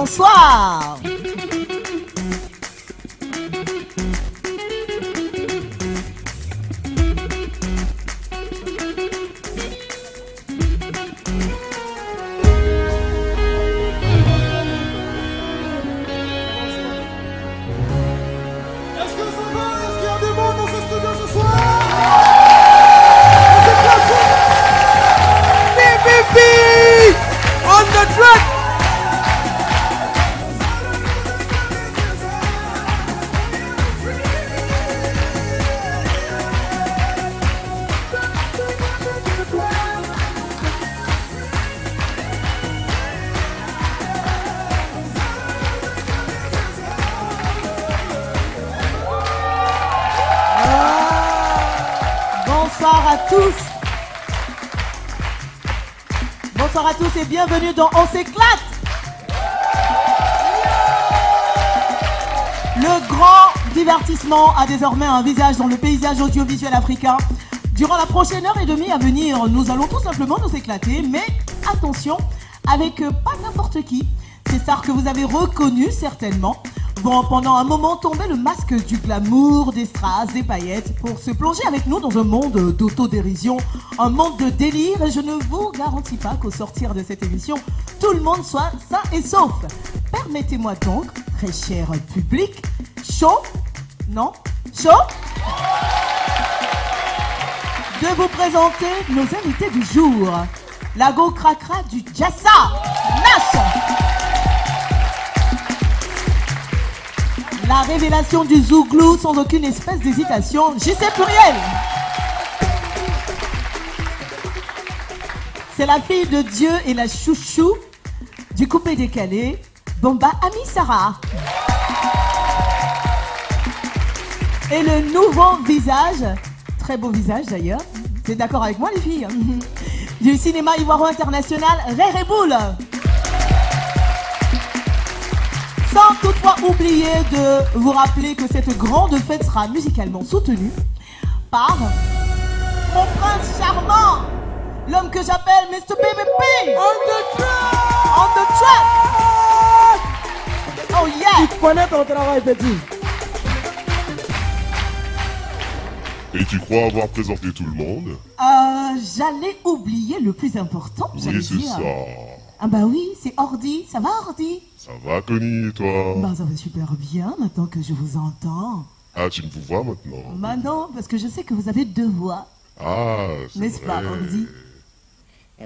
Bonsoir. On the track. Bonsoir à tous. Bonsoir à tous et bienvenue dans On s'éclate. Le grand divertissement a désormais un visage dans le paysage audiovisuel africain. Durant la prochaine heure et demie à venir, nous allons tout simplement nous éclater, mais attention, avec pas n'importe qui. Ces stars que vous avez reconnues certainement vont pendant un moment tomber le masque du glamour, des strass, des paillettes pour se plonger avec nous dans un monde d'autodérision, un monde de délire, et je ne vous garantis pas qu'au sortir de cette émission, tout le monde soit sain et sauf. Permettez-moi donc, très cher public, chaud, non, chaud, de vous présenter nos invités du jour. La go cracra du Jassa, Nash. La révélation du Zouglou sans aucune espèce d'hésitation, JC Pluriel. C'est la fille de Dieu et la chouchou du coupé décalé, Bomba Ami Sarah. Et le nouveau visage, très beau visage d'ailleurs, t'es d'accord avec moi les filles, du cinéma ivoiro international, Réré Boule. Sans toutefois oublier de vous rappeler que cette grande fête sera musicalement soutenue par mon prince charmant, l'homme que j'appelle Mr. PVP. On the track. On the track. Oh yeah. Tu connais ton travail, petit. Et tu crois avoir présenté tout le monde? J'allais oublier le plus important. Oui, c'est ça. Ah bah oui, c'est Ordi. Ça va Ordi? Ça va, Connie, et toi? Bah ça va super bien maintenant que je vous entends. Ah, tu me vous vois maintenant? Bah non, parce que je sais que vous avez deux voix. Ah, c'est N'est-ce pas, Ordi?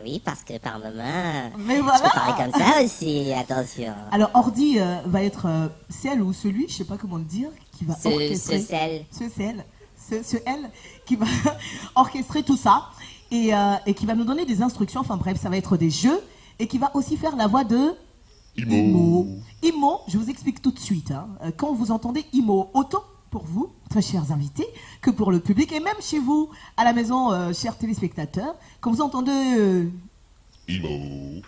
Oui, parce que par moment, Mais je voilà. peux parler comme ça aussi, attention. Alors Ordi va être celle ou celui, je sais pas comment le dire, qui va orchestrer. Ce elle qui va orchestrer tout ça et qui va nous donner des instructions. Enfin bref, ça va être des jeux et qui va aussi faire la voix de Imo. Imo, je vous explique tout de suite. Hein. Quand vous entendez Imo, autant pour vous, très chers invités, que pour le public et même chez vous, à la maison, chers téléspectateurs, quand vous entendez Imo.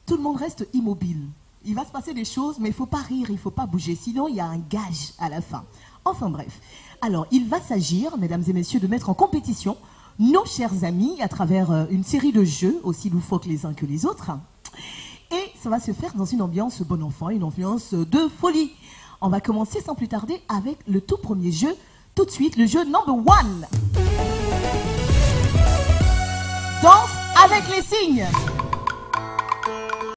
tout le monde reste immobile. Il va se passer des choses, mais il ne faut pas rire, il ne faut pas bouger, sinon il y a un gage à la fin. Enfin bref. Alors, il va s'agir, mesdames et messieurs, de mettre en compétition nos chers amis à travers une série de jeux, aussi loufoques les uns que les autres. Et ça va se faire dans une ambiance bon enfant, une ambiance de folie. On va commencer sans plus tarder avec le tout premier jeu. Tout de suite, le jeu number 1. Danse avec les signes.